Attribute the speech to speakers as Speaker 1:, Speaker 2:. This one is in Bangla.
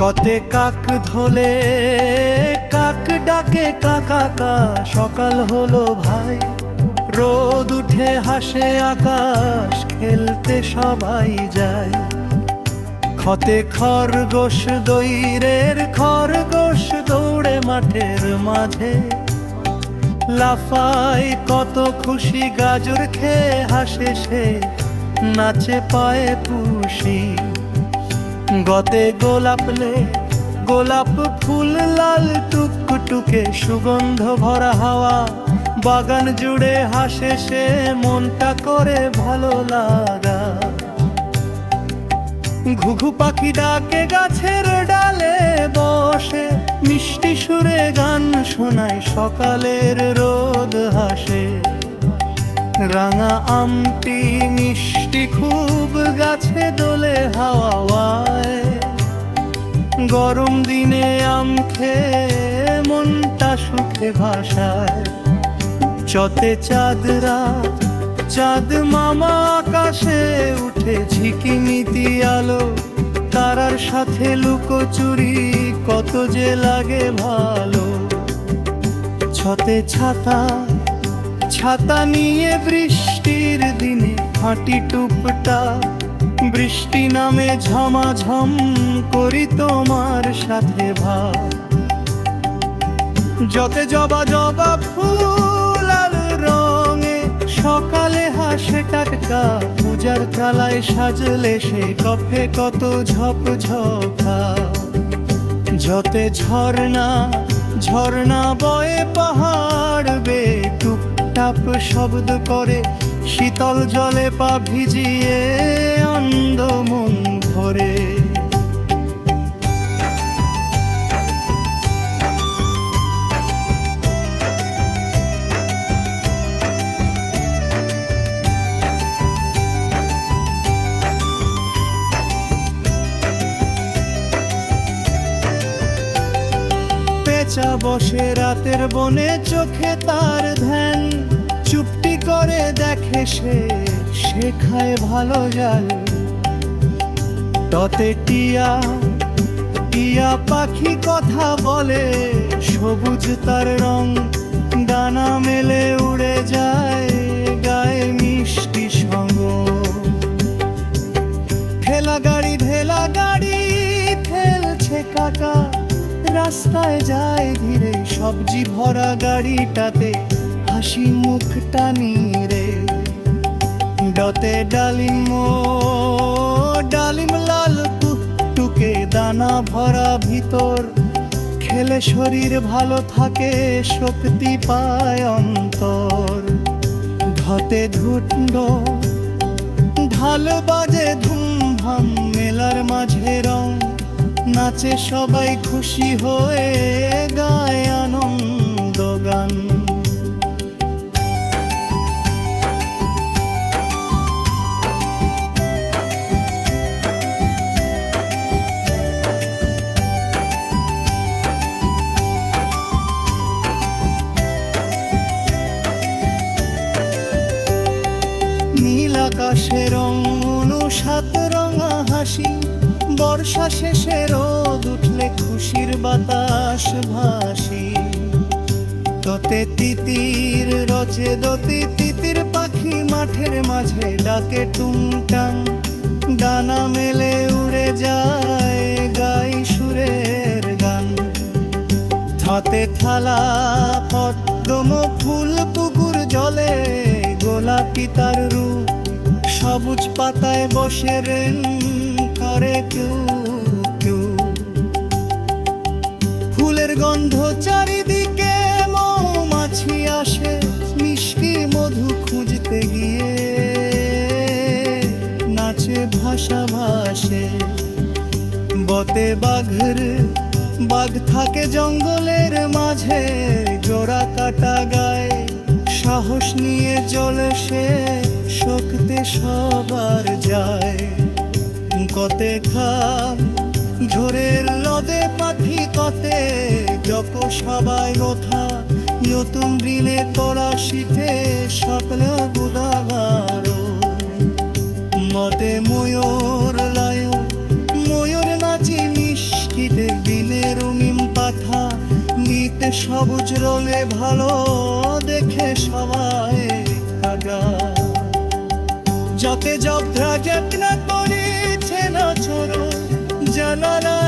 Speaker 1: কতে কাক ধোলে কাক ডাকে কাকা কা, সকাল হলো ভাই, রোদ উঠে হাসে আকাশ, খেলতে সবাই যায়। ক্ষতে খরগোশ দৈরের খরগোশ দৌড়ে মাঠের মাঝে, লাফায় কত খুশি গাজর খেয়ে হাসে সে, নাচে পায়ে পুষি। গতে গোলাপলে গোলাপ ফুল লাল টুকটুকে, সুগন্ধ ভরা হাওয়া বাগান জুড়ে হাসে সে, মনটা করে ভালো লাগা। ঘুঘু পাখি ডাকে গাছের ডালে বসে, মিষ্টি সুরে গান শোনায়, সকালের রোদ হাসে। রাঙা আমটি মিষ্টি খুব গাছে দোলে হাওয়ায়, গরম দিনে আম খেয়ে মনটা সুখে ভাসায়। চতে চাঁদরা চাঁদ মামা আকাশে উঠে, ঝিকিমিতি আলো তারার সাথে লুকোচুরি, কত যে লাগে ভালো। ছতে ছাতা ছাতা নিয়ে বৃষ্টির দিনে হাঁটি টুপটা, বৃষ্টি নামে ঝমাঝম করি তোমার সাথে ভাব। যতে জবা জবা ফুল আর রঙে, সকালে হাসে টাটকা, পূজার থালায় সাজলে সে, কফে কত ঝপ ঝপা। যতে ঝর্ণা ঝর্ণা বয়ে পাহাড় বে, টুপটাপ শব্দ করে শীতল জলে পা ভিজিয়ে, আনন্দ মন ভরে। পেঁচা বসে রাতের বনে, চোখে তার ধ্যান, চুপটি করে দেখে সে, সে খায় ভালো জাল। ততে টিয়া টিয়া পাখি কথা বলে, সবুজ তার রং, ডানা মেলে উড়ে যায়, গায়ে মিষ্টি সঙ্গ। ঠেলা গাড়ি ফেলছে কাকা, রাস্তায় যায় ধীরে, সবজি ভরা গাড়িটাতে হাসি মুখটা নিরে। ডতে ডালিম ডালিম লাল টুকে, দানা ভরা ভিতর, খেলে শরীর ভালো থাকে, শক্তি পায় অন্তর। ধতে ধুন্ড ঢাল বাজে ধুমধাম, মেলার মাঝে রং, নাচে সবাই খুশি হয়ে, গায় আনন্দ গান। নীল আকাশে রং সাত রঙা হাসি, বর্ষা শেষে রোদ উঠলে খুশির বাতাস ভাসি। তোতে তিতির রচে দতি, তিতির পাখি মাঠের মাঝে ডাকে টুংটাং, ডানা মেলে উড়ে যায়, গাই সুরের গান। হাতে থালা পদ্ম ফুল পুকুর জলে, গোলাপি তার রূপ, সবুজ পাতায় বসে রেন করে কেউ কেউ। ফুলের গন্ধ চারিদিকে, মৌমাছি আসে মিষ্টি মধু খুঁজতে গিয়ে, নাচে ভাষা ভাসে। বতে বাঘ থাকে জঙ্গলের মাঝে, জোড়া কাটা গায়ে সাহস নিয়ে চলে সে, শক্তি সবার যায়। কতে খাম ঝোরের লদে পাখি, কতে যত সবাই কথা, নতুন দিনে তোরা শীতে সকলে বুদাবারো। মতে ময়ূর লায়, ময়ূর নাচি মিষ্টিতে মাটিতে সবুজ রঙে ভালো দেখে সবাই কাগা। যাতে জবরা যাক না করেছে না ছোড়ো, জানালা